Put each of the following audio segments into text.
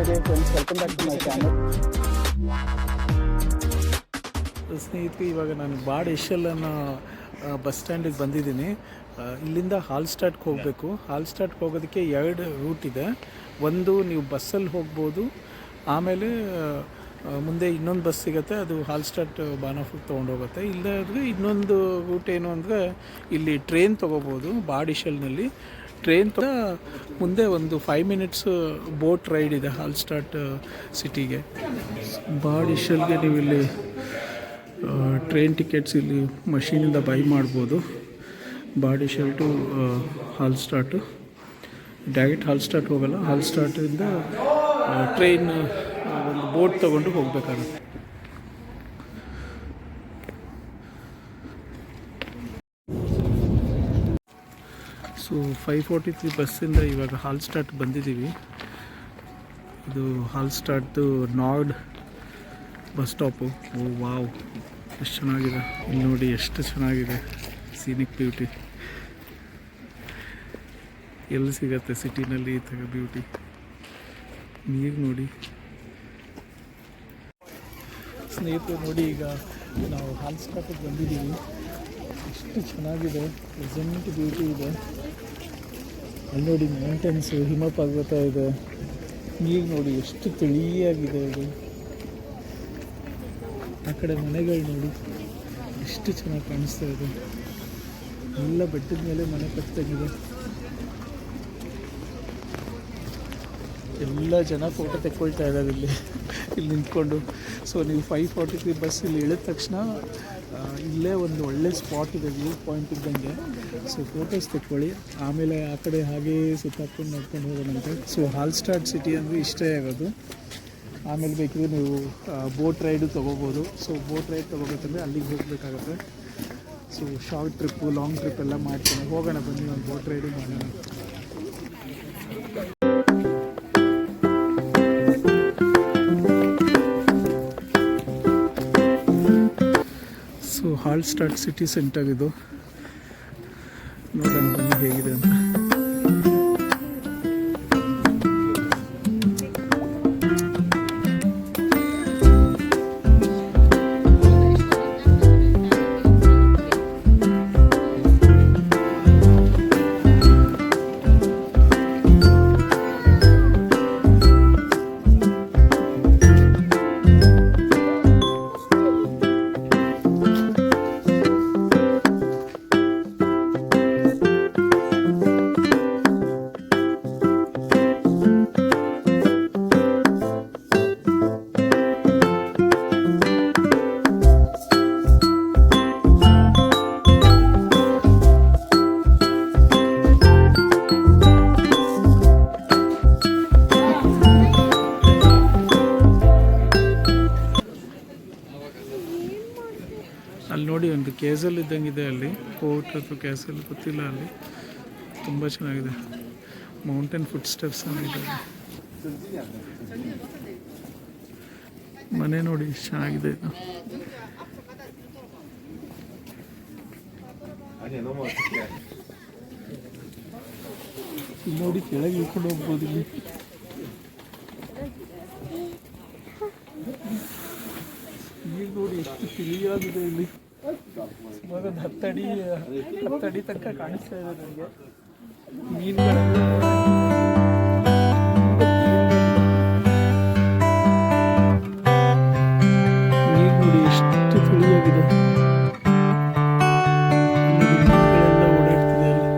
Dear friends, welcome back to my channel. ಸ್ನೇಹಿತರೆ, ಇವಾಗ ನಾನು ಬಾಡ್-ಎಶಲ್ ಅನ್ನೋ ಬಸ್ ಸ್ಟ್ಯಾಂಡಿಗೆ ಬಂದಿದ್ದೀನಿ. ಇಲ್ಲಿಂದ ಹಾಲ್ಸ್ಟಾಟ್ಗೆ ಹೋಗಬೇಕು. ಹಾಲ್ಸ್ಟಾಟ್ಗೆ ಹೋಗೋದಕ್ಕೆ 2 ರೂಟ್ ಇದೆ. ಒಂದು ನೀವು ಬಸ್ಸಲ್ಲಿ ಹೋಗ್ಬೋದು, ಆಮೇಲೆ ಮುಂದೆ ಇನ್ನೊಂದು ಬಸ್ ಸಿಗುತ್ತೆ, ಅದು ಹಾಲ್ಸ್ಟಾಟ್ ಬಾಣಾಫ್ಗೆ ತೊಗೊಂಡೋಗುತ್ತೆ. ಇಲ್ಲದ್ರೆ ಇನ್ನೊಂದು ರೂಟ್ ಏನು ಅಂದರೆ ಇಲ್ಲಿ ಟ್ರೈನ್ ತೊಗೋಬೋದು. ಬಾಡ್-ಎಶಲ್ನಲ್ಲಿ ಟ್ರೈನ್ ಮುಂದೆ ಒಂದು 5 ಮಿನಿಟ್ಸ್ ಬೋಟ್ ರೈಡ್ ಇದೆ ಹಾಲ್ಸ್ಟಾಟ್ ಸಿಟಿಗೆ. ಬಾಡ್-ಎಶಲ್ಗೆ ನೀವು ಇಲ್ಲಿ ಟ್ರೈನ್ ಟಿಕೆಟ್ಸ್ ಇಲ್ಲಿ ಮಷೀನಿಂದ ಬೈ ಮಾಡ್ಬೋದು. ಬಾಡ್-ಎಶಲ್ ಟು ಹಾಲ್ಸ್ಟಾಟು ಡೈರೆಕ್ಟ್ ಹಾಲ್ಸ್ಟಾಟ್ ಹೋಗಲ್ಲ, ಹಾಲ್ಸ್ಟಾಟಿಂದ ಟ್ರೈನ್ ಒಂದು ಬೋಟ್ ತೊಗೊಂಡು ಹೋಗಬೇಕಾಗುತ್ತೆ. ಸೊ 5:43 ಬಸ್ಸಿಂದ ಇವಾಗ ಹಾಲ್ಸ್ಟಾಟ್ ಬಂದಿದ್ದೀವಿ. ಇದು ಹಾಲ್ಸ್ಟಾಟ್ದು ನಾರ್ಡ್ ಬಸ್ ಸ್ಟಾಪು. ಓ ವಾವ್, ಎಷ್ಟು ಚೆನ್ನಾಗಿದೆ ಇಲ್ಲಿ ನೋಡಿ, ಎಷ್ಟು ಚೆನ್ನಾಗಿದೆ ಸೀನಿಕ್ ಬ್ಯೂಟಿ. ಎಲ್ಲಿ ಸಿಗತ್ತೆ ಸಿಟಿನಲ್ಲಿ ಈ ಥರ ಬ್ಯೂಟಿ? ನೀರು ನೋಡಿ ಸ್ನೇಹಿತರು, ನೋಡಿ ಈಗ ನಾವು ಹಾಲ್ಸ್ಟಾಟಿಗೆ ಬಂದಿದ್ದೀವಿ. ಎಷ್ಟು ಚೆನ್ನಾಗಿದೆ, ಪ್ರೆಸೆಂಟ್ ಬ್ಯೂಟಿ ಇದೆ. ಅಲ್ಲಿ ನೋಡಿ ಮೌಂಟೇನ್ಸು, ಹಿಮ ಪರ್ವತ ಇದೆ. ನೀರು ನೋಡಿ ಎಷ್ಟು ತಿಳಿಯಾಗಿದೆ ಇದು. ಆ ಕಡೆ ಮನೆಗಳು ನೋಡಿ ಎಷ್ಟು ಚೆನ್ನಾಗಿ ಕಾಣಿಸ್ತಾ ಇದೆ. ಎಲ್ಲ ಬೆಟ್ಟದ ಮೇಲೆ ಮನೆ ಕಟ್ಟಿದೆ. ಎಲ್ಲ ಜನ ಫೋಟೋ ತೆಕ್ಕೊಳ್ತಾ ಇದ್ದಾರೆ ಇಲ್ಲಿ ನಿಂತ್ಕೊಂಡು. ಸೊ ನೀವು 5:43 ಬಸ್ ಇಲ್ಲಿ ಇಳಿದ ತಕ್ಷಣ ಇಲ್ಲೇ ಒಂದು ಒಳ್ಳೆ ಸ್ಪಾಟ್ ಇದೆ, ವ್ಯೂ ಪಾಯಿಂಟ್ ಇದ್ದಂಗೆ. ಸೊ ಫೋಟೋಸ್ ತೆಕ್ಕೊಳ್ಳಿ, ಆಮೇಲೆ ಆ ಕಡೆ ಹಾಗೇ ಸುತ್ತಾಕೊಂಡು ನೋಡ್ಕೊಂಡು ಹೋಗೋಣಂತೆ. ಸೊ ಹಾಲ್ಸ್ಟಾಟ್ ಸಿಟಿ ಅಂದರೆ ಇಷ್ಟೇ ಆಗೋದು. ಆಮೇಲೆ ಬೇಕಿದ್ರೆ ನೀವು ಬೋಟ್ ರೈಡು ತೊಗೋಬೋದು. ಸೊ ಬೋಟ್ ರೈಡ್ ತೊಗೋಬೇಕಂದ್ರೆ ಅಲ್ಲಿಗೆ ಹೋಗಬೇಕಾಗತ್ತೆ. So short trip, long trip ಎಲ್ಲ ಮಾಡ್ತೀನಿ. ಹೋಗೋಣ ಬನ್ನಿ, ಒಂದು ಬೋಟ್ ರೈಡು ಮಾಡೋಣ. ಸೊ ಹಾಲ್ಸ್ಟಾಟ್ ಸಿಟಿ ಸೆಂಟರ್ ಇದು, ನೋಡೋಣ ಬನ್ನಿ ಹೇಗಿದೆ ಅಂತ. ಅಲ್ಲಿ ನೋಡಿ ಒಂದು ಕೇಸಲ್ ಇದ್ದಂಗಿದೆ, ಅಲ್ಲಿ ಕೋರ್ಟ್ ಅಥವಾ ಕ್ಯಾಸಲ್ ಗೊತ್ತಿಲ್ಲ. ಅಲ್ಲಿ ತುಂಬ ಚೆನ್ನಾಗಿದೆ, ಮೌಂಟೇನ್ ಫುಟ್ ಸ್ಟೆಪ್ಸ್ ಇದೆ. ಮನೆ ನೋಡಿ ಎಷ್ಟು ಚೆನ್ನಾಗಿದೆ ಇದು. ಇಲ್ಲಿ ನೋಡಿ ಕೆಳಗೆ ಇಳ್ಕೊಂಡು ಹೋಗ್ಬೋದು. ಇಲ್ಲಿ ಈಗ ನೋಡಿ ಎಷ್ಟು ತಿಳಿಯಾಗಿದೆ. ಇಲ್ಲಿ ಸುಮಾರು 10 ಅಡಿ ತನಕ ಕಾಣಿಸ್ತಾ ಇದೆ ನನಗೆ. ಮೀನುಗಳು ನೋಡಿ ಎಷ್ಟು ತಿಳಿಯಾಗಿದೆ. ಮೀನುಗಳೆಲ್ಲ ಓಡಾಡ್ತಿದೆ ಅಲ್ಲಿ.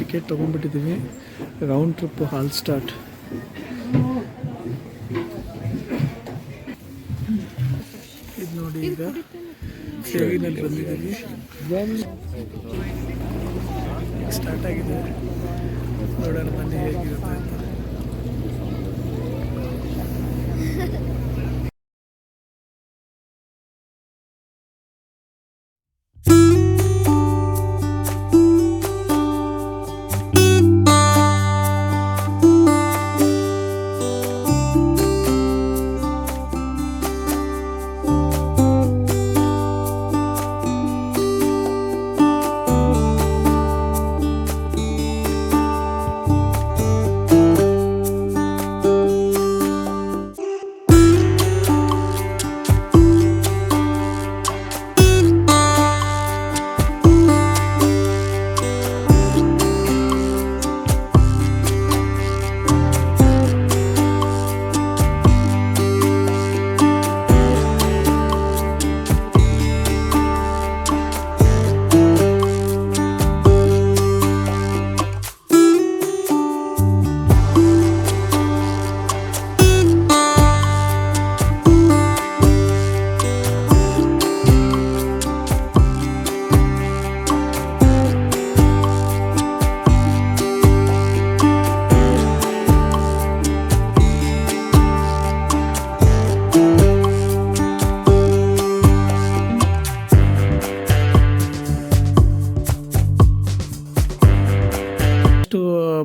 ಟಿಕೆಟ್ ತೊಗೊಂಡ್ಬಿಟ್ಟಿದ್ದೀವಿ. ರೌಂಡ್ ಟ್ರಿಪ್ಪು ಹಾಲ್ ಸ್ಟಾರ್ಟ್. ಇದು ನೋಡಿ, ಈಗ ಸೇವಿನಲ್ಲಿ ಬಂದಿದ್ದೀವಿ. ಸ್ಟಾರ್ಟ್ ಆಗಿದೆ. ನೋಡೋಣ ಬನ್ನಿ ಹೇಗಿರುತ್ತೆ ಅಂತ.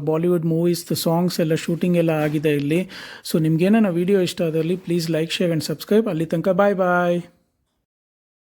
ಬಾಲಿವುಡ್ ಮೂವೀಸ್ದು ಸಾಂಗ್ಸ್ ಎಲ್ಲ ಶೂಟಿಂಗ್ ಎಲ್ಲ ಆಗಿದೆ ಇಲ್ಲಿ. ಸೊ ನಿಮ್ಗೇನೋ ವಿಡಿಯೋ ಇಷ್ಟ ಆದಲ್ಲಿ please like, share and subscribe. ಅಲ್ಲಿ ತನಕ ಬಾಯ್ ಬಾಯ್.